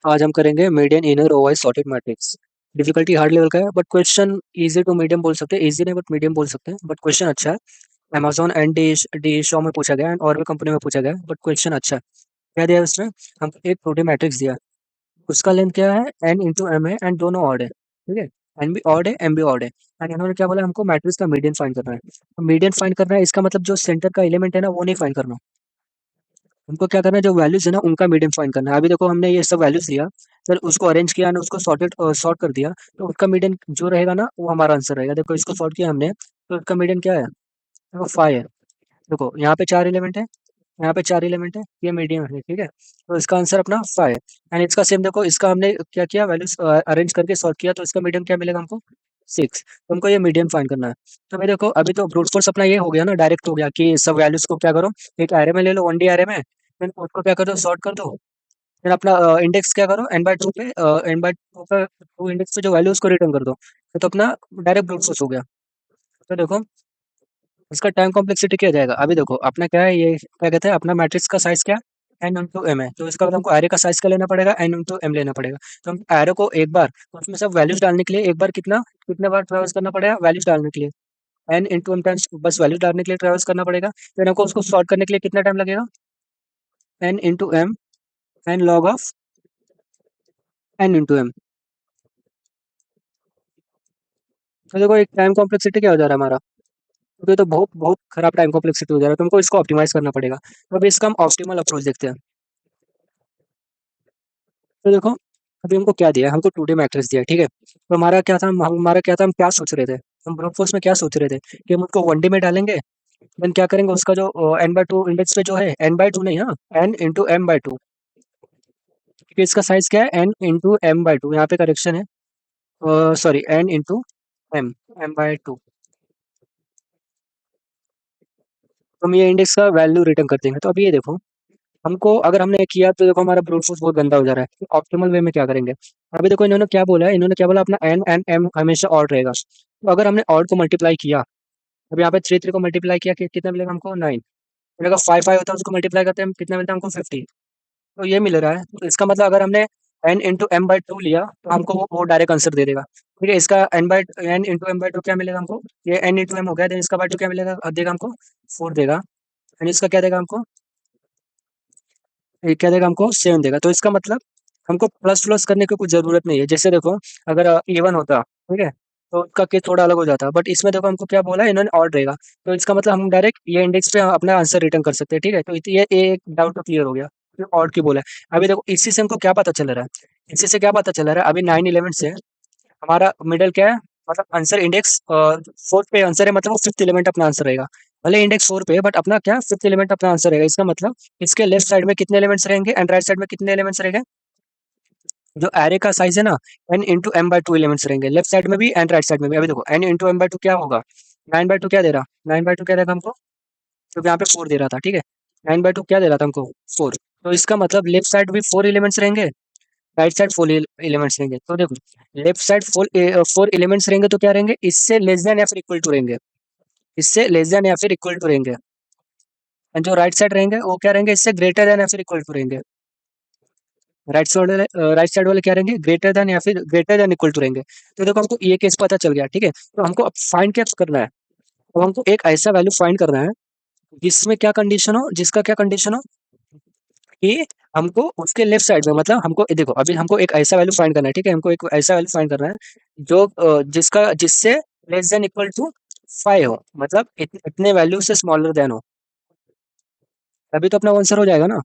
आज हम करेंगे median in a rowwise sorted matrix. Difficulty hard level का है but question easy to medium बोल सकते हैं, इजी नहीं बट मीडियम बोल सकते हैं, बट क्वेश्चन अच्छा है। अमेजोन एंड डी शो में पूछा गया है और भी कंपनी में पूछा गया है, बट क्वेश्चन अच्छा है। क्या दिया है उसने? हमको एक प्रोटीन मैट्रिक्स दिया है। उसका लेंथ क्या है? एन इंटू एम है एंड दोनों ऑड है, ठीक है। एन भी ऑड है, एम भी ऑड है। एंड इन्होंने क्या बोला? हमको मैट्रिक्स का मीडियन फाइंड करना है। मीडियन फाइंड करना है, इसका मतलब जो सेंटर का एलिमेंट है ना, वो नहीं फाइंड करना। हमको क्या करना है, जो वैल्यूज है ना उनका मीडियन फाइंड करना है। अभी देखो हमने ये सब वैल्यूज लिया, फिर उसको अरेंज किया ना, उसको सॉर्ट कर दिया, तो उसका मीडियन जो रहेगा ना वो हमारा आंसर रहेगा। देखो इसको सॉर्ट किया हमने, तो उसका मीडियन क्या है? देखो 5 है। देखो यहाँ पे 4 एलिमेंट है, यहाँ पे 4 एलिमेंट है, ये मीडियम है, ठीक है। तो इसका आंसर अपना 5 है। एंड इसका सेम देखो, इसका हमने क्या किया, वैल्यूज अरेंज करके सॉर्ट किया, तो इसका मीडियम क्या मिलेगा हमको? 6। तो हमको ये मीडियम फाइंड करना है। तो भाई देखो अभी तो ब्रूट फोर्स अपना ये हो गया ना, डायरेक्ट हो गया कि सब वैल्यूज को क्या करो, एक एरे में ले लो, 1D एरे में, फिर उसको क्या कर दो, सॉर्ट कर दो। फिर अपना इंडेक्स क्या करो, n/2 पे, n/2 पे, टू इंडेक्स पे जो वैल्यू उसको रिटर्न कर दो। तो अपना डायरेक्ट ब्रूट फोर्स हो गया। तो देखो इसका टाइम कॉम्प्लेक्सिटी क्या जाएगा? अभी देखो अपना क्या है, ये क्या कहते हैं, अपना मैट्रिक्स का साइज क्या है? n/m है। तो इसका मतलब हमको एरे का साइज क्या लेना पड़ेगा? n/m लेना पड़ेगा। तो हम एरे को एक बार, तो उसमें सब वैल्यूज डालने के लिए एक बार कितना, कितने बार ट्रेवर्स करना पड़ेगा वैल्यूज डालने के लिए? n/m टाइम्स बस वैल्यूज डालने के लिए ट्रेवर्स करना पड़ेगा। फिर हमको उसको सॉर्ट करने के लिए कितना टाइम लगेगा? n/m N log of n/m। तो देखो एक टाइम कॉम्प्लेक्सिटी क्या हो जा रहा है हमारा, तो ये तो बहुत बहुत खराब टाइम कॉम्प्लेक्सिटी हो जा रहा है। तुमको इसको ऑप्टिमाइज करना पड़ेगा। तो अभी इसका हम ऑप्टिमल अप्रोच देखते हैं। तो देखो अभी हमको क्या दिया है, हमको 2D मैट्रिक्स दिया है, ठीक है। तो हमारा क्या था, हम क्या सोच रहे थे, हम ब्रूट फोर्स में क्या सोच रहे थे कि हम उसको 1D में डालेंगे। देन क्या करेंगे, उसका जो n/2 इंडेक्स पे जो है, n/2 नहीं, हाँ, n/m/2, क्योंकि इसका साइज क्या है, n/m/2, यहाँ पे करेक्शन है, सॉरी, n/m, m/2। तो हम ये इंडेक्स का वैल्यू रिटर्न कर देंगे। तो अभी ये देखो, हमको अगर हमने किया तो देखो हमारा ब्रूट फोर्स बहुत गंदा हो जा रहा है। तो ऑप्टिमल वे में क्या करेंगे? अभी देखो इन्होंने क्या बोला है, इन्होंने क्या बोला, अपना एन एंड एम हमेशा ऑड रहेगा। तो अगर हमने ऑड को मल्टीप्लाई किया, अब यहाँ पे 3 3 को मल्टीप्लाई किया कि कितना मिलेगा हमको? 9। फिर अगर 5 5 होता है उसको मल्टीप्लाई करते हैं, कितना मिलता है हमको? 50। तो ये मिल रहा है। तो इसका मतलब अगर हमने n/m/2 लिया तो हमको वो डायरेक्ट आंसर दे देगा, ठीक है। इसका n/m/2 क्या मिलेगा हमको? ये n/m हो गया, देन इसका बाय 2 क्या मिलेगा, देगा हमको 4 देगा। एंड इसका क्या देगा हमको? ये क्या देगा हमको? 7 देगा। तो इसका मतलब हमको प्लस प्लस करने की कुछ जरूरत नहीं है। जैसे देखो अगर इवन होता, ठीक है, तो उसका केस थोड़ा अलग हो जाता, बट इसमें देखो हमको क्या बोला है, इन्होंने ऑड रहेगा। तो इसका मतलब हम डायरेक्ट ये इंडेक्स पे अपना आंसर रिटर्न कर सकते हैं, ठीक है। तो ये एक डाउट तो क्लियर हो गया, ऑड की बोला है। अभी देखो इसी से हमको क्या पता चल रहा है, इसी से क्या पता चल रहा है, अभी 9 11 से हमारा मिडल क्या है, मतलब आंसर इंडेक्स 4 पे आंसर है, मतलब वो फिफ्थ एलिमेंट अपना आंसर रहेगा। भले इंडेक्स 4 पे है बट अपना क्या, फिफ्थ एलिमेंट अपना आंसर रहेगा। इसका मतलब इसके लेफ्ट साइड में कितने एलिमेंट्स रहेंगे एंड राइट साइड में कितने एलिमेंट्स रहेंगे? जो एरे का साइज है ना, n/m/2 एलिमेंट्स रहेंगे लेफ्ट साइड में भी एंड राइट साइड में भी। अभी देखो n/m/2 क्या होगा, 9/2 क्या दे रहा, 9/2 क्या देगा हमको? क्योंकि यहाँ पे 4 दे रहा था, ठीक है। 9/2 क्या दे रहा था हमको? 4। तो इसका मतलब लेफ्ट साइड भी 4 एलिमेंट्स रहेंगे, राइट साइड 4 एलिमेंट्स रहेंगे। तो देखो लेफ्ट साइड 4 एलिमेंट्स रहेंगे तो क्या रहेंगे, इससे लेस देन या फिर इक्वल टू रहेंगे, इससे लेस देन या फिर इक्वल टू रहेंगे। एंड जो राइट साइड रहेंगे वो क्या रहेंगे, इससे ग्रेटर देन या फिर इक्वल टू रहेंगे। राइट साइड वाले क्या रहेंगे, ग्रेटर देन या फिर ग्रेटर देन इक्वल टू रहेंगे। तो देखो हमको ये केस पता चल गया, ठीक है। तो हमको अब फाइंड क्या करना है, तो हमको एक ऐसा वैल्यू फाइंड करना है जिसमें क्या कंडीशन हो, जिसका क्या कंडीशन हो कि हमको उसके लेफ्ट साइड में, मतलब हमको देखो अभी हमको एक ऐसा वैल्यू फाइंड करना है, ठीक है। हमको एक ऐसा वैल्यू फाइंड करना है जो जिसका जिससे लेस देन इक्वल टू 5 हो, मतलब इतने वैल्यू से स्मॉलर देन हो। तभी तो अपना आंसर हो जाएगा ना।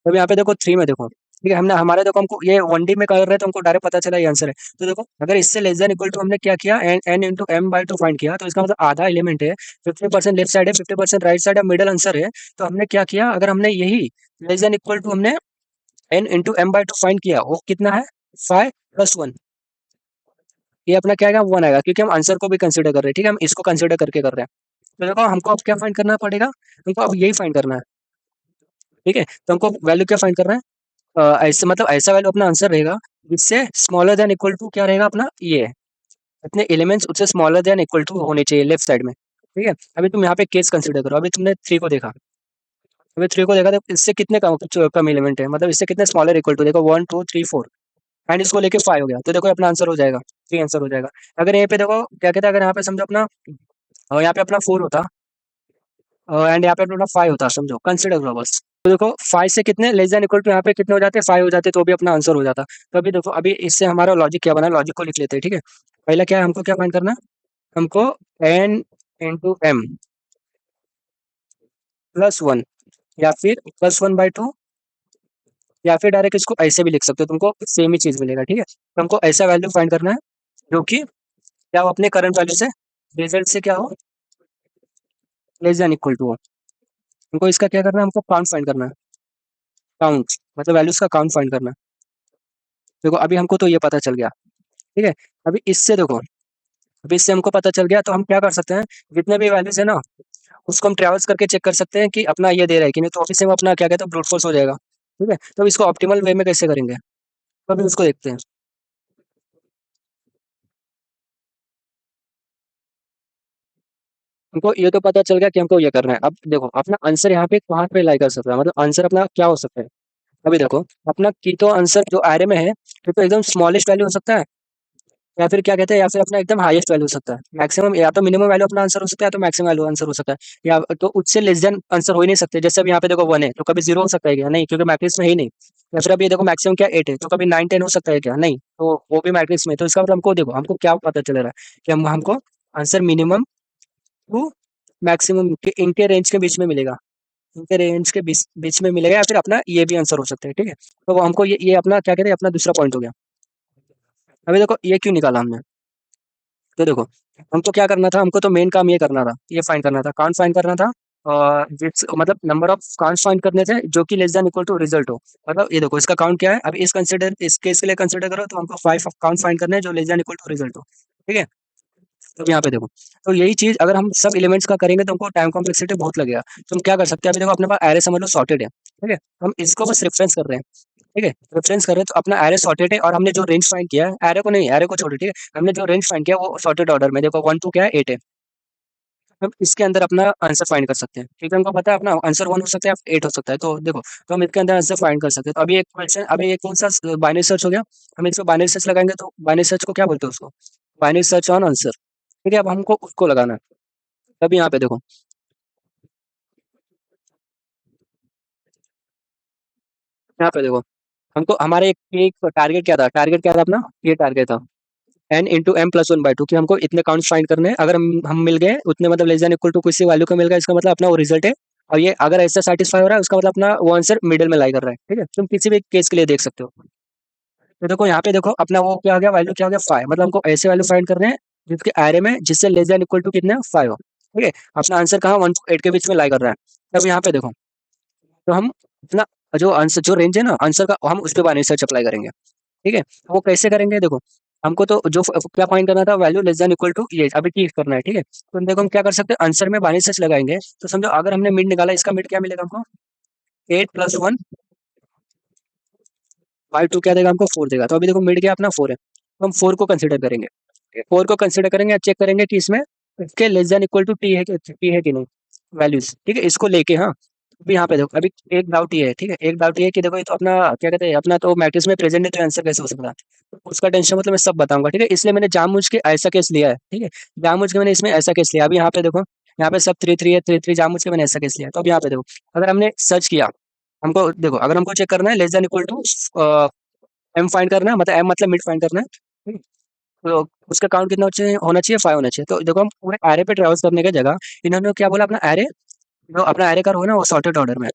तब यहाँ पे देखो 3 में देखो, ठीक है, हमने हमारे देखो हमको ये 1D में कर रहे हैं तो हमको डायरेक्ट पता चला ये आंसर है। तो देखो अगर इससे लेस देन इक्वल टू हमने क्या किया, n/m/2 फाइंड किया, तो इसका मतलब आधा एलिमेंट है, 50% लेफ्ट साइड है, 50% राइट साइड है, मिडल आंसर है। तो हमने क्या किया, अगर हमने यही लेस देन इक्वल टू हमने n/m/2 फाइंड किया, वो कितना है, 5 + 1, ये अपना क्या आएगा, 1 आएगा, क्योंकि हम आंसर को भी कंसिडर कर रहे हैं, ठीक है, हम इसको कंसिडर करके कर रहे हैं। तो देखो हमको अब क्या फाइंड करना पड़ेगा, हमको अब यही फाइंड करना है, ठीक है। तो हमको वैल्यू क्या फाइंड करना है, ऐसे मतलब ऐसा वैल्यू अपना आंसर रहेगा जिससे स्मॉलर देन इक्वल टू क्या रहेगा अपना, ये इतने एलिमेंट्स उससे स्मॉलर देन इक्वल टू होने चाहिए लेफ्ट साइड में, ठीक है। अभी तुम यहाँ पे केस कंसिडर करो, अभी तुमने 3 को देखा, अभी 3 को देखा तो इससे कितने कम एलिमेंट है, मतलब इससे कितने स्मॉलर इक्वल टू, देखो 1 2 3 4 एंड इसको लेके 5 हो गया, तो देखो अपना आंसर हो जाएगा, 3 आंसर हो जाएगा। अगर यहाँ पे देखो क्या कहते हैं, अगर यहाँ पे समझो अपना यहाँ पे अपना 4 होता एंड यहाँ पे अपना 5 होता, समझो कंसिडर करो बस। तो देखो 5 से कितने लेस देन इक्वल टू यहाँ पे कितने हो जाते, 5 हो जाते, तो भी अपना आंसर हो जाता। तो अभी देखो अभी इससे हमारा लॉजिक क्या बना, लॉजिक को लिख लेते हैं, ठीक है। पहला क्या है, हमको क्या फाइंड करना है, हमको n into m plus one, या फिर प्लस वन बाई टू, या फिर डायरेक्ट इसको ऐसे भी लिख सकते हो, तुमको सेम ही चीज मिलेगा, ठीक है। तो हमको ऐसा वैल्यू फाइंड करना है जो कि क्या हो, अपने करंट वैल्यू से, रिजल्ट से क्या हो, लेस देन इक्वल टू हो। हमको इसका क्या करना है, हमको काउंट फाइंड करना है, काउंट मतलब वैल्यूज का काउंट फाइंड करना है। देखो अभी हमको तो ये पता चल गया, ठीक है। अभी इससे देखो, अभी इससे हमको पता चल गया, तो हम क्या कर सकते हैं, जितने भी वैल्यूज है ना, उसको हम ट्रेवल्स करके चेक कर सकते हैं कि अपना ये दे रहा है कि नहीं, तो ऑफिस में अपना क्या कहते हैं ब्रूट फोर्स हो जाएगा, ठीक है। तो इसको ऑप्टिमल वे में कैसे करेंगे, तो अभी उसको देखते हैं। हमको ये तो पता चल गया कि हमको ये करना है। अब देखो अपना आंसर यहाँ पे कहाँ पे लाई कर सकता है, मतलब आंसर अपना क्या हो सकता है। अभी देखो अपना की तो आंसर जो आरे में है, ये तो एकदम स्मॉलेस्ट वैल्यू हो सकता है, या फिर क्या कहते हैं, या फिर अपना एकदम हाईएस्ट वैल्यू हो सकता है, मैक्सिमम या तो मिनिमम वैल्यू अपना आंसर हो सकता है, या तो मैक्सिमम वैल्यू आंसर हो सकता है, या तो उससे लेस देन आंसर हो ही नहीं सकते। जैसे अभी यहाँ पे देखो 1 है, तो कभी 0 हो सकता है क्या, नहीं, क्योंकि मैट्रिक्स में ही नहीं। या फिर अभी ये देखो मैक्सिमम क्या 8 है, तो कभी 9 10 हो सकता है क्या, नहीं, तो वो भी मैट्रिक्स में। तो इसका मतलब हमको देखो हमको क्या पता चल रहा है कि हमको आंसर मिनिमम टू मैक्सिमम के इनके रेंज के बीच में मिलेगा, इनके रेंज के बीच बीच में मिलेगा, या फिर अपना ये भी आंसर हो सकता है, ठीक है। तो वो हमको ये अपना क्या कहते हैं, अपना दूसरा पॉइंट हो गया। अभी देखो ये क्यों निकाला हमने, तो देखो हमको क्या करना था, हमको तो मेन काम ये करना था, ये फाइंड करना था, काउंट फाइंड करना था, और जिस मतलब नंबर ऑफ काउंट फाइंड करने थे जो कि less than equal to result हो। मतलब ये देखो इसका काउंट क्या है, अब इस केस के लिए कंसिडर करो, तो हमको 5 काउंट फाइंड करने हैं जो less than equal to result हो, ठीक है। तो यहाँ पे देखो, तो यही चीज अगर हम सब एलिमेंट्स का करेंगे तो हमको टाइम कॉम्प्लेक्सिटी बहुत लगेगा। तो हम क्या कर सकते हैं, अभी देखो अपने पास एरे समझ लो सॉर्टेड है, ठीक है, हम इसको बस रेफरेंस कर रहे हैं, ठीक है। रेफरेंस कर रहे हैं तो अपना एरे सॉर्टेड है, और हमने जो रेंज फाइंड किया है, एरे को नहीं, एरे को छोड़ो, ठीक है, हमने जो रेंज फाइंड किया वो सॉर्टेड ऑर्डर में, देखो 1 2 क्या है 8 है। हम इसके अंदर अपना आंसर फाइंड कर सकते हैं, क्योंकि हमको पता है अपना आंसर 1 हो सकता है, 8 हो सकता है, तो देखो तो हम इसके अंदर आंसर फाइंड कर सकते हैं। तो अभी एक क्वेश्चन, अभी एक कौन सा बाइनरी सर्च हो गया, हम इसको बाइनरी सर्च लगाएंगे, तो बाइनरी सर्च को क्या बोलते हैं उसको, बाइनरी सर्च ऑन आंसर, ठीक है। अब हमको उसको लगाना है। तब यहाँ पे देखो, यहाँ पे देखो हमको हमारे एक टारगेट क्या था, टारगेट क्या था अपना, ये टारगेट था n into m plus one by two, कि हमको इतने काउंट फाइंड करने हैं, अगर हम मिल गए उतने, मतलब लेस देन इक्वल टू किसी वैल्यू का मिल गया, इसका मतलब अपना वो रिजल्ट है। और ये अगर ऐसा सेटिस्फाई हो रहा है, उसका मतलब अपना वो आंसर मिडिल में लाई कर रहा है, ठीक है। तुम किसी भी केस के लिए देख सकते हो। तो देखो यहाँ पे देखो अपना वो क्या हो गया, वैल्यू क्या हो गया 5, मतलब हमको ऐसे वैल्यू फाइंड करने हैं जिसके एरे में जिससे लेस देन इक्वल टू कितने 5 हो, ठीक है। अपना आंसर कहाँ 1 to 8 के बीच में लाई कर रहा है। अब यहाँ पे देखो, तो हम अपना जो आंसर जो रेंज है ना आंसर का, हम उस पे बाइनरी सर्च अप्लाई करेंगे, ठीक है। वो कैसे करेंगे, देखो हमको तो जो क्या फाइंड करना था, value less than equal to ये अभी ठीक करना है, ठीक है। तो देखो हम क्या कर सकते हैं, आंसर में बाइनरी सर्च लगाएंगे, तो समझो अगर हमने मिड निकाला, इसका मिड क्या मिलेगा हमको, 8 प्लस वन बाई टू क्या देगा हमको, 4 देगा। तो अभी देखो मिड क्या अपना 4 है, तो हम 4 को कंसिडर करेंगे, 4 को कंसिडर करेंगे, चेक करेंगे कि इसमें इसके less than equal to t है कि नहीं, वैल्यूज, ठीक है, इसको लेके। हाँ अभी यहाँ पे देखो, अभी एक डाउट ये है, ठीक है, एक डाउट ये है कि देखो ये तो अपना क्या कहते हैं, अपना तो मैट्रिक्स में प्रेजेंट है, तो आंसर कैसे हो सकता है, तो उसका टेंशन मतलब मैं सब बताऊंगा, ठीक है। इसलिए मैंने जानबूझ के ऐसा केस लिया है, ठीक है, जानबूझ के मैंने इसमें ऐसा केस लिया। अभी यहाँ पे देखो, यहाँ पे सब 3 3 है, 3 3 जानबूझ के मैंने ऐसा केस लिया। तो अब यहाँ पे देखो, अगर हमने सर्च किया, हमको देखो अगर हमको चेक करना है less than equal to m find करना है, मतलब एम मतलब मिड फाइंड करना है, ठीक है? तो उसका काउंट कितना होना चाहिए 5 होना चाहिए। तो देखो हम पूरे एरे पे ट्रेवल्स करने की जगह इन्होंने क्या बोला, अपना एरे जो अपना एरे का रो है ना वो सॉर्टेड ऑर्डर में है,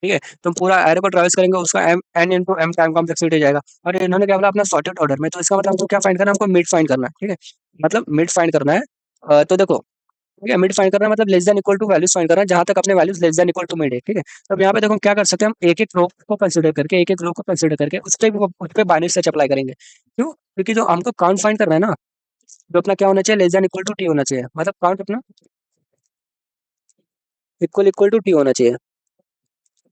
ठीक है। तो हम पूरा एरे को ट्रेवल्स करेंगे, उसका m n into m time complexity जाएगा। और इन्होंने क्या बोला, अपना सॉर्टेड ऑर्डर में, तो इसका मतलब हमको क्या फाइंड करना है, हमको मिड फाइंड करना है, ठीक है, मतलब मिड फाइंड करना है। तो देखो ठीक है, मिड फाइंड करना है मतलब less than equal to values find करना है, जहां तक अपने values less than equal to mid है, ठीक है। तो अब यहाँ पे देखो हम क्या कर सकते हैं, हम एक एक रो को कंसिडर करके, एक एक रो को कंसिडर करके उस पे बाइनरी सर्च अप्लाई करेंगे। क्यों, क्योंकि जो हमको काउंट फाइंड करना है ना, जो अपना क्या होना चाहिए, less than equal to t होना चाहिए, मतलब काउंट अपना इक्वल इक्वल टू टी होना चाहिए,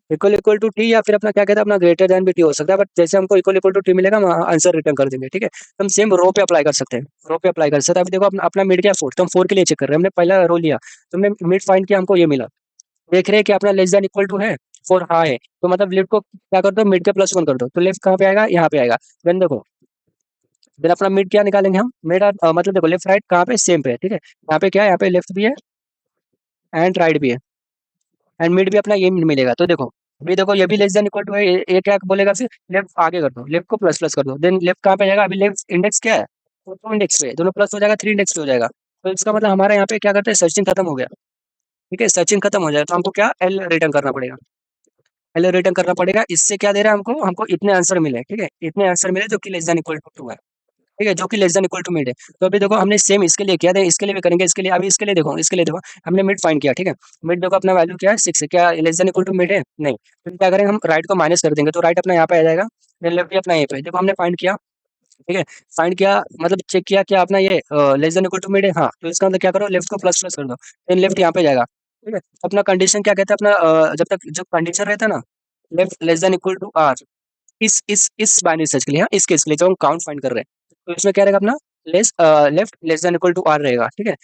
इक्वल इक्वल टू टी, या फिर अपना क्या कहते हैं, अपना ग्रेटर देन भी टी हो सकता है, बट जैसे हमको इक्वल इक्वल टू टी मिलेगा हम आंसर रिटर्न कर देंगे, ठीक है। तो हम सेम रो पे अप्लाई कर सकते हैं, रो पे अप्लाई कर सकते हैं। अभी देखो अपना अपना मिड क्या 4, तो हम 4 के लिए चेक कर रहे हैं, हमने पहला रो लिया, तो हमने मिड फाइंड किया, हमको ये मिला, देख रहे हैं कि अपना लेस देन इक्वल टू है, फोर हाँ है, तो मतलब लेफ्ट को क्या कर दो, मिड के प्लस वन कर दो, तो लेफ्ट कहाँ पे आएगा, यहाँ पे आएगा। देन देखो, देन अपना मिड क्या निकालेंगे हम, मिड मतलब देखो लेफ्ट राइट कहाँ पे सेम पे है, ठीक है, यहाँ पे क्या है, यहाँ पे लेफ्ट भी है एंड राइट भी है, एंड मिड भी अपना ये मिलेगा। तो देखो अभी देखो ये भी लेस देन इक्वल टू है, ये क्या बोलेगा फिर, लेफ्ट आगे कर दो, लेफ्ट को प्लस प्लस कर दो, देन लेफ्ट कहाँ पे जाएगा, अभी लेफ्ट इंडेक्स क्या है, तो टू इंडेक्स पे है, दोनों प्लस हो जाएगा, थ्री इंडेक्स पे हो जाएगा। तो इसका मतलब हमारे यहाँ पे क्या करते हैं, सर्चिंग खत्म हो गया, ठीक है, सर्चिंग खत्म हो जाएगा, तो हमको क्या एल रिटर्न करना पड़ेगा, एल रिटर्न करना पड़ेगा। इससे क्या दे रहा है हमको, हमको इतने आंसर मिले, ठीक है, इतने आंसर मिले जो कि less than equal to two है, ठीक है, जो कि less than equal to mid है। तो अभी देखो हमने सेम इसके लिए किया था, इसके लिए भी करेंगे, इसके लिए अभी इसके लिए देखो, इसके लिए देखो हमने मिड फाइंड किया, ठीक है, मिड देखो अपना वैल्यू क्या है, सिक्स है, क्या less than equal to mid है, नहीं, तो क्या करेंगे हम, राइट को माइनस कर देंगे, तो राइट अपना यहाँ पे आ जाएगा, देन लेफ्ट भी अपना ये पे, देखो हमने फाइंड किया, ठीक है, फाइंड किया मतलब चेक किया क्या अपना ये less than equal to mid है, हाँ, तो इसका मतलब क्या करो, लेफ्ट को प्लस प्लस कर दो, देन लेफ्ट यहाँ पे जाएगा, ठीक है। अपना कंडीशन क्या कहता है अपना, जब तक जो कंडीशन रहता है ना, left less than equal to r, इस बाइनरी सर्च के लिए, हाँ, इस केस के लिए जब हम काउंट फाइंड कर रहे हैं, तो इसमें क्या रहेगा अपना, left less than equal to r रहेगा, ठीक है।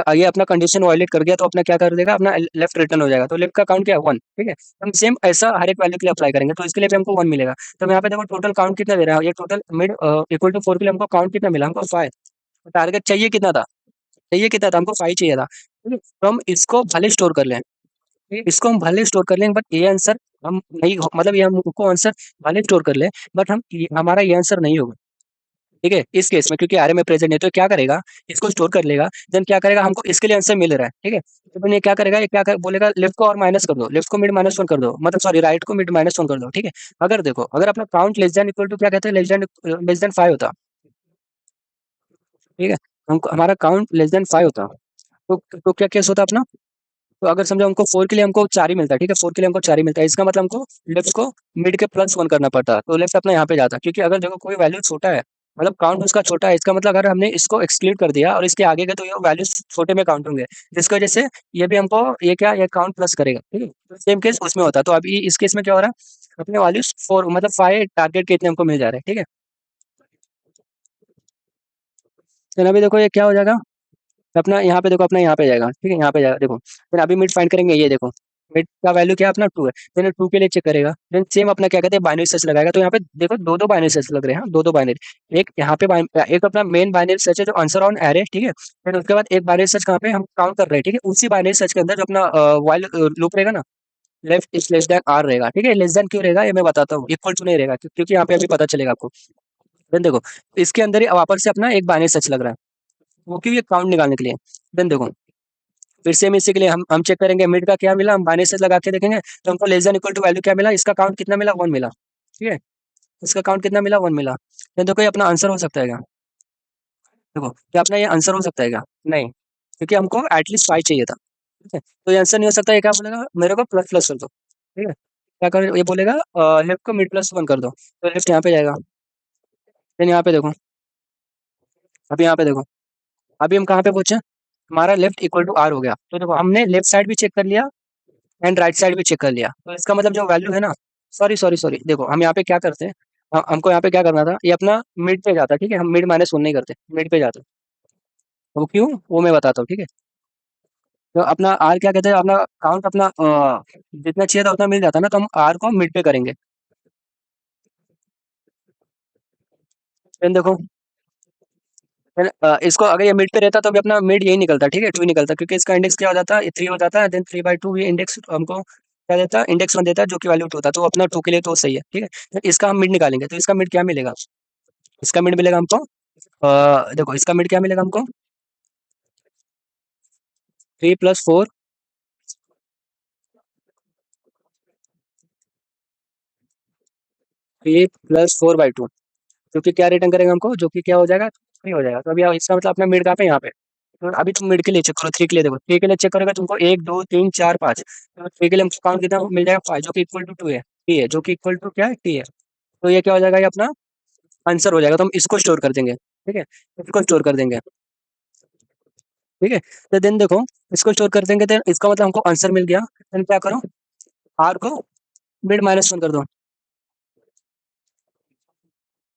ये अपना कंडीशन वायलेट कर गया, तो अपना क्या कर देगा, अपना लेफ्ट रिटर्न हो जाएगा, तो लेफ्ट का काउंट क्या है, वन, ठीक है। हम सेम ऐसा हर एक वैल्यू के लिए अप्लाई करेंगे, तो इसके लिए भी हमको वन मिलेगा। तो यहाँ पे देखो टोटल काउंट कितना दे रहा है, ये total mid equal to four के लिए हमको काउंट कितना मिला, हमको फाइव। टारगेट चाहिए कितना था, चाहिए कितना था, हमको फाइव चाहिए था, ठीक है। तो हम इसको भले स्टोर कर लें, इसको हम भले स्टोर कर लें, बट ये आंसर हम नहीं मतलब ये हमको आंसर भले स्टोर कर ले, बट हमारा ये आंसर नहीं होगा, ठीक है, इस केस में, क्योंकि आर में प्रेजेंट है, तो क्या करेगा, इसको स्टोर कर लेगा, देन क्या करेगा, हमको इसके लिए आंसर मिल रहा है, ठीक है, तो फिर ये क्या करेगा, ये बोलेगा लेफ्ट को और माइनस कर दो, लेफ्ट को मिड माइनस वन कर दो, मतलब सॉरी राइट को मिड माइनस वन कर दो, ठीक है। अगर देखो, अगर अपना count less than equal to क्या कहते हैं, लेस देन फाइव होता, ठीक है, हमको हमारा काउंट लेस देन फाइव होता, तो क्या केस होता अपना, तो अगर समझो हमको फोर के लिए हमको चार ही मिलता है, ठीक है, फोर के लिए हमको चार ही मिलता है, इसका मतलब हमको लेफ्ट को मिड के प्लस वन करना पड़ता है, तो लेफ्ट अपना यहाँ पे जाता, क्योंकि अगर देखो कोई वैल्यू छोटा है, मतलब काउंट उसका छोटा है, इसका मतलब अगर हमने इसको एक्सक्लूड कर दिया और इसके आगे के, तो ये वैल्यू छोटे में काउंट होंगे, जिसकी वजह से ये भी हमको ये क्या, ये काउंट प्लस करेगा, ठीक है, सेम केस उसमें होता है। तो अभी इस केस में क्या हो रहा है, अपने वैल्यू फोर मतलब फाइव टारगेट के इतने हमको मिल जा रहे हैं, ठीक है। तो अभी देखो ये क्या हो जाएगा, अपना यहाँ पे देखो, अपना यहाँ पे जाएगा, ठीक है, यहाँ पे जाएगा, देखो फिर अभी मिड फाइंड करेंगे, ये देखो मिड का वैल्यू क्या है अपना टू है, देन टू के लिए चेक करेगा, देन सेम अपना क्या कहते हैं, बाइनरी सर्च लगाएगा, तो यहाँ पे देखो दो दो बाइनरी सर्च लग रहे हैं, हाँ, दो दो बाइनरी, एक यहाँ पे एक अपना मेन बाइनरी सर्च है जो आंसर ऑन एरे, ठीक है, फिर उसके बाद एक बाइनरी सर्च कहाँ पे हम काउंट कर रहे हैं, ठीक है, उसी बाइनरी सर्च के अंदर जो अपना वाइल लूप रहेगा ना, left is less than r रहेगा, ठीक है, लेस देन क्यों रहेगा ये मैं बताता हूँ, इक्वल टू नहीं रहेगा, क्योंकि यहाँ पे अभी पता चलेगा आपको। देन देखो इसके अंदर ही वापस से अपना एक बाइनरी सर्च लग रहा है, वो क्यों, ये काउंट निकालने के लिए। देन देखो फिर सेम इसी के लिए हम चेक करेंगे मिड का क्या मिला, हम बाइनरी सर्च लगा के देखेंगे, तो हमको less than equal to value क्या मिला, इसका काउंट कितना मिला, वन मिला, ठीक है, इसका काउंट कितना मिला, वन मिला। तो देखो ये अपना आंसर हो सकता है क्या, देखो क्या अपना ये आंसर हो सकता है क्या, नहीं, क्योंकि हमको एटलीस्ट फाइव चाहिए था, ठीक है, तो ये आंसर नहीं हो सकता, ये क्या बोलेगा, मेरे को प्लस प्लस कर दो, ठीक है, क्या कर, ये बोलेगा लेफ्ट को मिड प्लस वन कर दो, तो लेफ्ट यहाँ पे जाएगा, देन यहाँ पे देखो, अभी यहाँ पे देखो, अभी हम कहाँ पे पहुंचे, हमारा लेफ्ट इक्वल टू आर हो गया, तो देखो हमने लेफ्ट साइड भी चेक कर लिया एंड राइट साइड भी चेक कर लिया, तो इसका मतलब जो वैल्यू है ना, सॉरी सॉरी सॉरी, देखो हम यहाँ पे क्या करते हैं, हमको यहाँ पे क्या करना था, ये अपना मिड पे जाता, ठीक है, हम मिड माइनस वन नहीं करते, मिड पे जाते, वो क्यों, वो मैं बताता हूँ, ठीक है। तो अपना आर क्या कहते हैं, अपना काउंट अपना जितना चाहिए था उतना मिल जाता ना, तो हम आर को मिड पे करेंगे, देन देखो, फिर इसको अगर ये मिड पे रहता तो भी अपना मिड यही निकलता, ठीक है, टू ही निकलता, क्योंकि इसका इंडेक्स क्या हो जाता है, थ्री हो जाता है, देन थ्री बाई टू, ये इंडेक्स हमको क्या देता है, इंडेक्स वन देता है, जो कि वैल्यू टू होता है, तो अपना टू के लिए तो सही है, ठीक है। तो इसका हम मिड निकालेंगे, तो इसका मिड क्या मिलेगा, इसका मिड मिलेगा हमको देखो इसका मिड क्या मिलेगा हमको, three plus four, three plus four by two, जो कि क्या रिटर्न करेगा हमको, जो कि क्या हो जाएगा, थ्री हो जाएगा। तो अभी इसका मतलब अपना मिड कहाँ पे, यहाँ पे, तो अभी तुम मिड के लिए चेक करो, थ्री के लिए देखो, थ्री के लिए चेक करोगे तुमको एक दो तीन चार पाँच, तो थ्री के लिए हमको काउंट कितना मिल जाएगा, फाइव, जो कि इक्वल टू टू है, टी है, जो कि इक्वल टू क्या है, टी है। तो ये क्या हो जाएगा, ये अपना आंसर हो जाएगा, तो हम इसको स्टोर कर देंगे, ठीक है, इसको स्टोर कर देंगे, ठीक है। तो देन देखो इसको स्टोर कर देंगे, तो इसका मतलब हमको आंसर मिल गया, देन क्या करो, आर को मिड माइनस वन कर दो,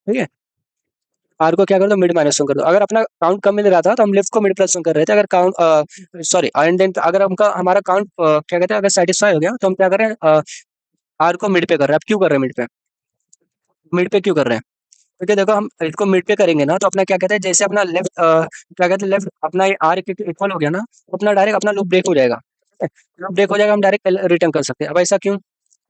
ठीक है, आर को क्या कर दो, मिड -1 कर दो। अगर अपना काउंट कम मिल रहा था तो हम लेफ्ट को मिड +1 कर रहे थे। अगर काउंट सॉरी एंड देन अगर हमका हमारा काउंट क्या कहते हैं, अगर सेटिस्फाई हो गया तो हम क्या कर रहे हैं, आर को मिड पे कर रहे हैं। अब क्यों कर रहे हैं मिड पे, मिड पे क्यों कर रहे हैं? क्योंकि देखो हम इसको मिड पे करेंगे ना तो अपना क्या कहते हैं, जैसे अपना लेफ्ट क्या कहते हैं, लेफ्ट अपना ये आर इक्वल हो गया ना, तो अपना डायरेक्ट अपना लूप ब्रेक हो जाएगा। लूप ब्रेक हो जाएगा, हम डायरेक्ट रिटर्न कर सकते हैं। अब ऐसा क्यों?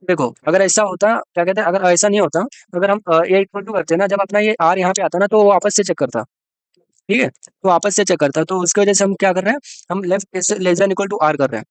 देखो अगर ऐसा होता, क्या कहते हैं, अगर ऐसा नहीं होता, अगर हम ये इक्वल टू करते ना, जब अपना ये आर यहाँ पे आता ना तो वो वापस से चेक करता। ठीक है, तो वापस से चेक करता है, तो उसकी वजह से हम क्या कर रहे हैं, हम left is less than equal to r कर रहे हैं।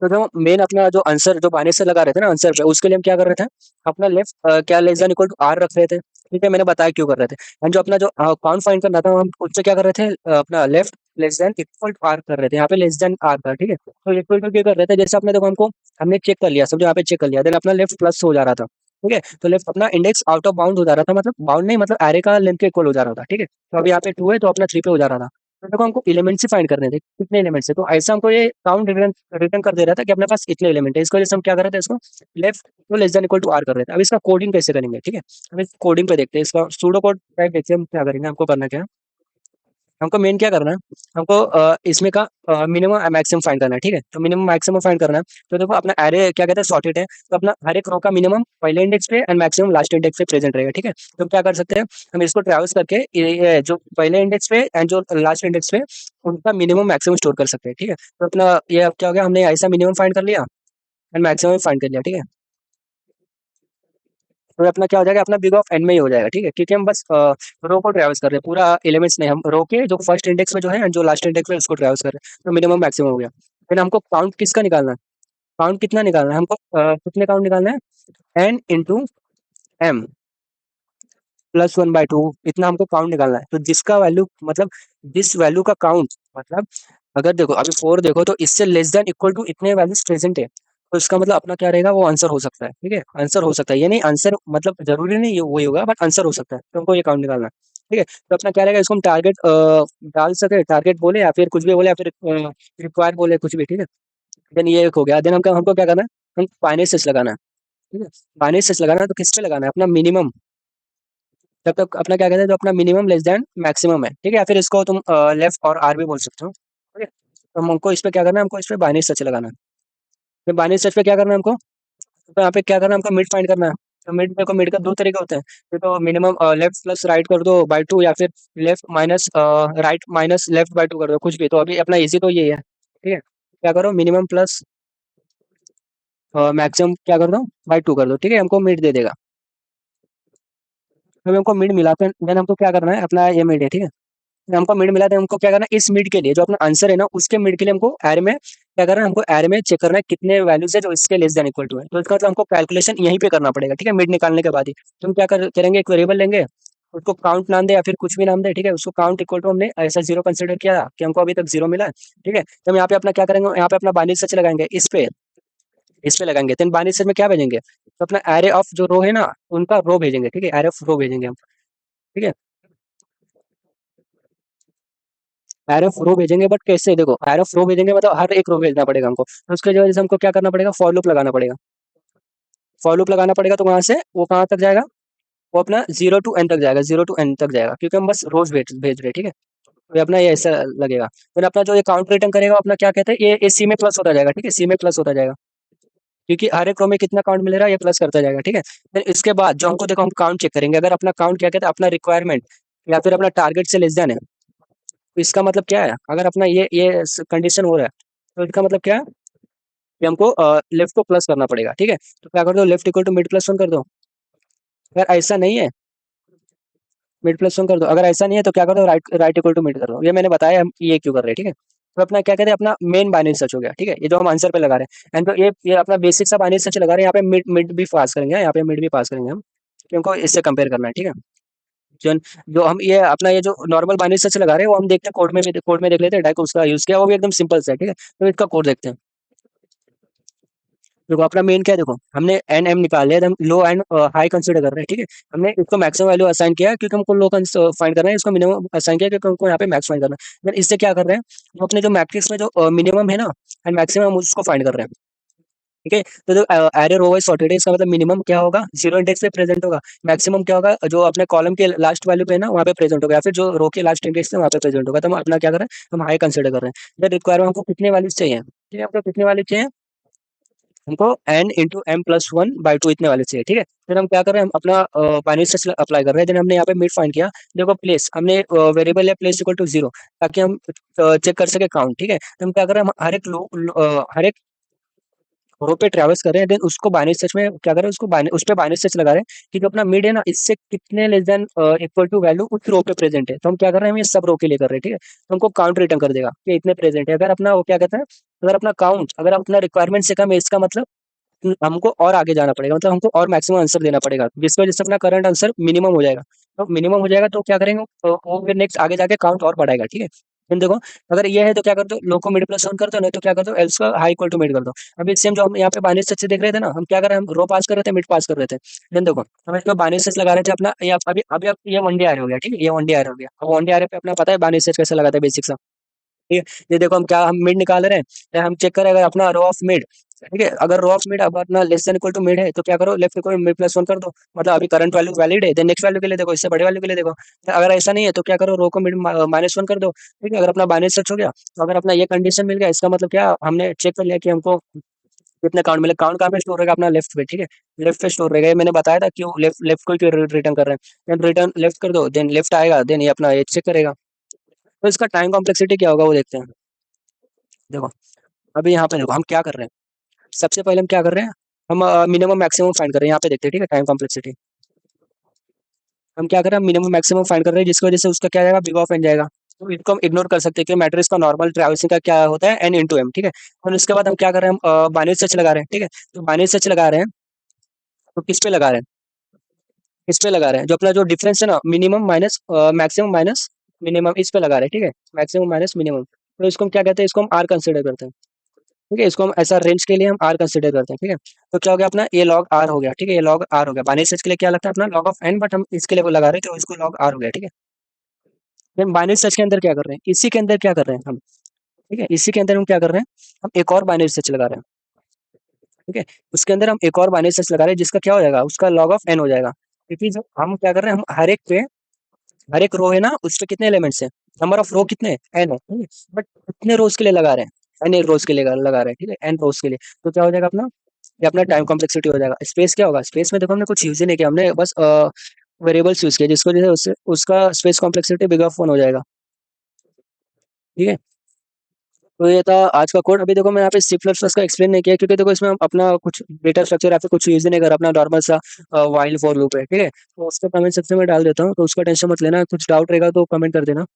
तो जो मेन अपना जो आंसर जो बाइनरी से लगा रहे थे ना आंसर पे, उसके लिए हम क्या कर रहे थे, अपना लेफ्ट क्या less than equal to r रख रहे थे। ठीक है, मैंने बताया क्यों कर रहे थे। एंड जो अपना जो काउंट फाइंड करना था, हम उससे क्या कर रहे थे, अपना left less than equal to r कर रहे थे। यहाँ पे लेस देन आर था। ठीक है, तो इक्वल टू क्या कर रहे थे, जैसे अपने देखो हमको हमने चेक कर लिया, समझो यहाँ पे चेक कर लिया, देन अपना लेफ्ट प्लस हो जा रहा था। ठीक है, तो लेफ्ट अपना इंडेक्स आउट ऑफ बाउंड हो जा रहा था, मतलब बाउंड नहीं, मतलब एरे का लेंथ के इक्वल हो जा रहा था। ठीक है, तो अभी यहाँ पे 2 है तो अपना 3 पे हो जा रहा था। तो देखो हमको एलिमेंट्स ही फाइंड करने थे, कितने एलिमेंट्स है, तो ऐसा हमको ये काउंट रिटर्न रिटर्न कर दे रहा था कि अपने पास इतने एलिमेंट है। इसकी वजह से हम क्या कर रहे थे, इसको लेफ्ट तो less than equal to r कर रहे थे। अब इसका कोडिंग कैसे करेंगे, ठीक है, अब इस कोडिंग पे देखते हैं, इसका सूडो कोड टाइप देखते हैं हम क्या करेंगे, हमको करना क्या है, हमको मेन क्या करना है, हमको इसमें का मिनिमम मैक्सिमम फाइंड करना है। ठीक है, तो मिनिमम मैक्सिमम फाइंड करना है। तो देखो अपना एरे क्या कहते हैं, सॉर्टेड है, तो अपना हर एक रो का मिनिमम पहले इंडेक्स पे एंड मैक्सिमम लास्ट इंडेक्स पे प्रेजेंट रहेगा। ठीक है, तो हम क्या कर सकते हैं, हम इसको ट्रैवर्स करके ये जो पहले इंडेक्स पे एंड जो लास्ट इंडेक्स पे उनका मिनिमम मैक्सिमम स्टोर कर सकते हैं। ठीक है, तो अपना ये अब क्या हो गया, हमने ऐसा मिनिमम फाइंड कर लिया एंड मैक्सिमम फाइंड कर लिया। ठीक है, तो अपना क्या हो जाएगा, अपना बिग ऑफ एन में ही हो जाएगा। ठीक है, क्योंकि हम बस रो को ट्रैवर्स कर रहे हैं, पूरा एलिमेंट्स नहीं, हम रो के जो फर्स्ट इंडेक्स में जो है जो लास्ट इंडेक्स में उसको ट्रैवर्स कर रहे हैं, तो मिनिमम मैक्सिमम हो गया। फिर हमको काउंट किसका निकालना है, काउंट कितना निकालना है हमको, कितने काउंट निकालना है, एन इंटू एम +1/2, इतना हमको काउंट निकालना है। तो जिसका वैल्यू मतलब जिस वैल्यू का काउंट मतलब, अगर देखो अभी 4 देखो तो इससे लेस देन इक्वल टू इतने वैल्यूज प्रेजेंट है, तो इसका मतलब अपना क्या रहेगा, वो आंसर हो सकता है। ठीक है, आंसर हो सकता है, ये नहीं आंसर मतलब जरूरी नहीं ये वही होगा, बट आंसर हो सकता है, तो हमको ये काउंट निकालना है। ठीक है, तो अपना क्या रहेगा, इसको हम टारगेट डाल सके, टारगेट बोले या फिर कुछ भी बोले, या फिर रिक्वायर बोले, कुछ भी। ठीक है, देन ये एक हो गया। देन हमको क्या करना है, हम बाइनरी सर्च लगाना है। ठीक है, बाइनरी सर्च लगाना है तो किस पे लगाना है, अपना मिनिमम, जब तक अपना क्या कहते हैं, जो अपना मिनिमम लेस देन मैक्सिमम है। ठीक है, या फिर इसको तुम लेफ्ट और आर भी बोल सकते हो। ठीक है, तो हमको इस पे क्या करना है, हमको इस पे बाइनरी सर्च लगाना है। फिर बाइनरी सर्च पे क्या करना है हमको, तो यहाँ पे क्या करना है, हमको मिड फाइंड करना है। तो मिड देखो, मिड का दो तरीके होते हैं, फिर तो मिनिमम लेफ्ट प्लस राइट कर दो बाई 2, या फिर left minus right minus left by 2 कर दो, कुछ भी। तो अभी अपना इजी तो यही है। ठीक है, क्या करो, मिनिमम प्लस मैक्सिमम क्या कर दो, बाई 2 कर दो। ठीक है, हमको मिड दे देगा। अभी हमको मिड मिला, तो देन हमको क्या करना है, अपना ये मिड है। ठीक है, हमको मिड मिला, तो हमको क्या करना है, इस मिड के लिए जो अपना आंसर है ना, उसके मिड के लिए हमको एरे में क्या करना है, हमको एरे में चेक करना है कितने वैल्यूज है जो इसके लेस देन इक्वल टू है। तो इसका मतलब हमको कैलकुलेशन यहीं पे करना पड़ेगा। ठीक है, मिड निकालने के बाद ही तो हम क्या करेंगे, एक वेरिएबल लेंगे, उसको काउंट नाम दे या फिर कुछ भी नाम दे। ठीक है, उसको काउंट इक्वल टू हमने ऐसा 0 कंसिडर किया कि हमको अभी तक 0 मिला है। ठीक है, तो हम यहाँ पे अपना क्या करेंगे, यहाँ पे अपना बाइनरी सर्च लगाएंगे, इस पे लगाएंगे, देन बाइनरी सर्च में क्या भेजेंगे, तो अपना एरे ऑफ जो रो है ना, उनका रो भेजेंगे। ठीक है, एरे ऑफ रो भेजेंगे हम। ठीक है, एरो रो भेजेंगे, बट कैसे, देखो एरो रो भेजेंगे मतलब हर एक रो भेजना पड़ेगा हमको, तो उसके वजह से हमको क्या करना पड़ेगा, फॉर लूप लगाना पड़ेगा। फॉर लूप लगाना पड़ेगा, तो वहां से वो कहाँ तक जाएगा, वो अपना 0 to n तक जाएगा, 0 to n तक जाएगा, क्योंकि हम बस रोज भेज भेज रहे हैं। ठीक है, तो ये अपना ये ऐसा लगेगा। फिर अपना जो ये काउंट रिटर्न करेगा, अपना क्या कहते हैं, ये सी में प्लस होता जाएगा। ठीक है, सी में प्लस होता जाएगा, क्योंकि हर एक रो में कितना काउंट मिल रहा है, ये प्लस करता जाएगा। ठीक है, फिर इसके बाद जो हमको देखो, हम काउंट चेक करेंगे, अगर अपना काउंट क्या कहते हैं, अपना रिक्वायरमेंट या फिर अपना टारगेट से लेस देन है, तो इसका मतलब क्या है, अगर अपना ये कंडीशन हो रहा है, तो इसका मतलब क्या है कि हमको लेफ्ट को प्लस करना पड़ेगा। ठीक है, तो क्या कर दो, लेफ्ट इक्वल टू मिड +1 कर दो। अगर ऐसा नहीं है, मिड +1 कर दो। अगर ऐसा नहीं है तो क्या कर दो, right right equal to mid कर दो। ये मैंने बताया हम ये क्यों कर रहे हैं। ठीक है, तो अपना क्या कहते हैं, अपना मेन बाइनरी सर्च हो गया। ठीक है, ये जो हम आंसर पे लगा रहे हैं, एंड तो ये अपना बेसिक सा बाइनरी सर्च लगा रहे हैं, यहाँ पे मिड मिड भी पास करेंगे, यहाँ पे मिड भी पास करेंगे हम, क्योंकि इससे कंपेयर करना है। ठीक है, जो जो हम ये अपना ये जो नॉर्मल बाइनरी सर्च लगा रहे हैं, वो हम देखते हैं कोड में देख लेते हैं, डायरेक्ट उसका यूज किया, वो भी एकदम सिंपल सा है। ठीक है, तो इसका कोड देखते हैं। देखो अपना मेन क्या है, देखो हमने एन एम निकाल लिया, हम लो एंड हाई कंसीडर कर रहे हैं। ठीक है, हमने इसको मैक्सिमम वैल्यू असाइन किया है, क्योंकि हमको लो फाइंड करना है, इसको मिनिमम असाइन किया क्योंकि हमको यहाँ पे मैक्स फाइंड करना है। Then इससे क्या कर रहे हैं, हम अपने जो मैट्रिक्स में जो मिनिमम है ना एंड मैक्सिमम, उसको फाइंड कर रहे हैं। ठीक है। तो जो एरे रो वाइज सॉर्टेड है, इसका मतलब मिनिमम क्या होगा, जीरो इंडेक्स पे प्रेजेंट होगा, मैक्सिमम क्या होगा जो अपने कॉलम के लास्ट वैल्यू पे है ना वहाँ पे प्रेजेंट होगा, या फिर जो रो के लास्ट इंडेक्स है वहाँ पे प्रेजेंट होगा। तो हम अपना क्या कर रहे हैं, हम हाई कंसिडर कर रहे हैं। रिक्वायरमेंट हमको कितने वैल्यूज चाहिए, ठीक है, हमको कितने वैल्यू चाहिए, हमको n into m plus one by two इतने वाले चाहिए, ठीक है। फिर हम क्या कर रहे हैं, हम अपना बाइनरी सर्च अप्लाई कर रहे हैं। देन हमने यहाँ पे मिड फाइंड किया, देखो प्लेस हमने वेरिएबल है प्लेस इक्वल टू जीरो, ताकि हम चेक कर सके काउंट, ठीक है। तो हम क्या कर रहे हैं, हम हर एक रो पे ट्रैवर्स कर रहे हैं, देन उसको बाइनरी सर्च में क्या कर रहे हैं, उस पे बाइनरी सर्च लगा रहे हैं कि जो अपना मिड है ना इससे कितने less than equal to value उस रो पे प्रेजेंट है। तो हम क्या कर रहे हैं, हम ये सब रो के लिए कर रहे हैं, ठीक है। तो हमको काउंट रिटर्न कर देगा कि इतने प्रेजेंट है। अगर अपना वो क्या कहते हैं, अगर अपना काउंट अगर अपना रिक्वायरमेंट से कम है, इसका मतलब हमको और आगे जाना पड़ेगा, मतलब हमको और मैक्सिमम आंसर देना पड़ेगा, जिसकी वजह से अपना करंट आंसर मिनिमम हो जाएगा। तो मिनिमम हो जाएगा तो क्या करेंगे, तो वो फिर नेक्स्ट आगे जाके काउंट और बढ़ाएगा, ठीक है। फिर देखो, अगर ये है तो क्या करते हो, लो को मिड प्लस वन करते हो, नहीं तो क्या करते हो, एल्स का हाई इक्वल टू मिड कर दो। अभी सेम जो हम यहाँ पे बाइनरी सर्च से देख रहे थे ना, हम क्या कर रहे हैं, हम रो पास कर रहे थे, मिड पास कर रहे थे। देन देखो, हम इसमें बाइनरी सर्च लगा रहे थे अपना, ये अभी अभी अब ये वन डी आर हो गया, ठीक है, ये वन डी आर हो गया। अब वन डी आर पे अपना पता है बाइनरी सर्च कैसे लगाता है, बेसिक सा, ठीक है। ये देखो हम क्या, हम मिड निकाल रहे हैं, तो हम चेक करें अगर अपना रो ऑफ मिड, ठीक है, अगर रो ऑफ मिड अब अपना less than equal to mid है, तो क्या करो, left equal mid plus one कर दो। मतलब अभी करंट वैल्यू वैलिड है, देन नेक्स्ट वैल्यू के लिए देखो, इससे बड़े वैल्यू के लिए देखो। तो अगर ऐसा नहीं है तो क्या करो, रो को मिड माइनस वन कर दो, ठीक है। अगर अपना माइनस सच हो गया, तो अगर अपना ये कंडीशन मिल गया, इसका मतलब क्या, हमने चेक कर लिया कि हमको कितने काउंट मिले। काउंट कहाँ पे स्टोर रहेगा, अपना लेफ्ट पे, ठीक है, लेफ्ट पे स्टोर रहेगा। ये मैंने बताया था क्यों लेफ्ट लेफ्ट को क्यों रिटर्न कर रहे हैं, देन रिटर्न लेफ्ट कर दो, देन लेफ्ट आएगा, देन ये अपना ये चेक करेगा। तो इसका टाइम कॉम्प्लेक्सिटी क्या होगा वो देखते हैं। देखो, अभी यहाँ पे देखो हम क्या कर रहे हैं, सबसे पहले हम क्या कर रहे हैं, हम मिनिमम मैक्सिमम फाइंड कर रहे हैं, यहाँ पे देखते हैं, ठीक है, टाइम कॉम्प्लेक्सिटी। हम क्या कर रहे हैं, मिनिमम मैक्सिमम फाइंड कर रहे हैं, जिसकी वजह से उसका क्या जाएगा, बिग ऑफ एन जाएगा। तो इसको हम इग्नोर कर सकते हैं कि मैट्रिक्स का नॉर्मल ट्रैवर्सिंग का क्या होता है, एन इंटू एम, ठीक है। और उसके बाद हम क्या कर रहे हैं, हम बाइनरी सर्च लगा रहे हैं, ठीक है। तो बाइनरी सर्च लगा रहे हैं, तो किस पे लगा रहे हैं, इस पे लगा रहे हैं, जो अपना जो डिफरेंस है ना, minimum minus maximum minus minimum, इस पे लगा रहे हैं, ठीक है, मैक्सिमम माइनस मिनिमम। तो इसको हम क्या कहते हैं, इसको हम आर कंसिडर करते हैं, ठीक है। इसको हम ऐसा रेंज के लिए हम आर कंसिडर करते हैं, ठीक है। तो क्या हो गया अपना, ये लॉग आर हो गया, ठीक है, ये लॉग आर हो गया। बाइनरी सर्च के लिए क्या लगता है अपना लॉग ऑफ एन, बट हम इसके लिए वो लगा रहे हैं तो इसको लॉग आर हो गया, ठीक है। हम बाइनरी सर्च के अंदर क्या कर रहे हैं, इसी के अंदर क्या कर रहे हैं हम, ठीक है, इसी के अंदर हम क्या कर रहे हैं, हम एक और बाइनरी सर्च लगा रहे हैं, ठीक है। उसके अंदर हम एक और बाइनरी सर्च लगा रहे हैं, जिसका क्या हो जाएगा, उसका लॉग ऑफ एन हो जाएगा। क्योंकि जो हम क्या कर रहे हैं, हम हर एक रो है ना, उस पे कितने एलिमेंट्स हैं, नंबर ऑफ रो कितने एन है, ठीक है। बट कितने रोज के लिए लगा रहे हैं, एन रोज के लिए लगा रहे हैं, ठीक है, एन रोज के लिए। तो क्या हो जाएगा अपना, ये अपना टाइम कॉम्प्लेक्सिटी हो जाएगा। स्पेस क्या होगा, स्पेस में देखो हमने कुछ यूज ही नहीं किया, हमने बस वेरिएबल्स यूज किया, जिसको वजह से उससे उसका space complexity big of one हो जाएगा, ठीक है। तो ये था आज का कोड। अभी देखो मैं यहाँ पे सी प्लस प्लस का एक्सप्लेन नहीं किया, क्योंकि देखो इसमें हम अपना कुछ डेटा स्ट्रक्चर या फिर कुछ यूज ही नहीं कर, अपना नॉर्मल सा वाइल फॉर लूप है, ठीक है। तो उसका कमेंट सेक्शन में डाल देता हूँ, तो उसका टेंशन मत लेना, कुछ डाउट रहेगा तो कमेंट कर देना।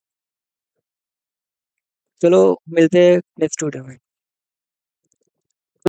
चलो मिलते हैं नेक्स्ट वीडियो में।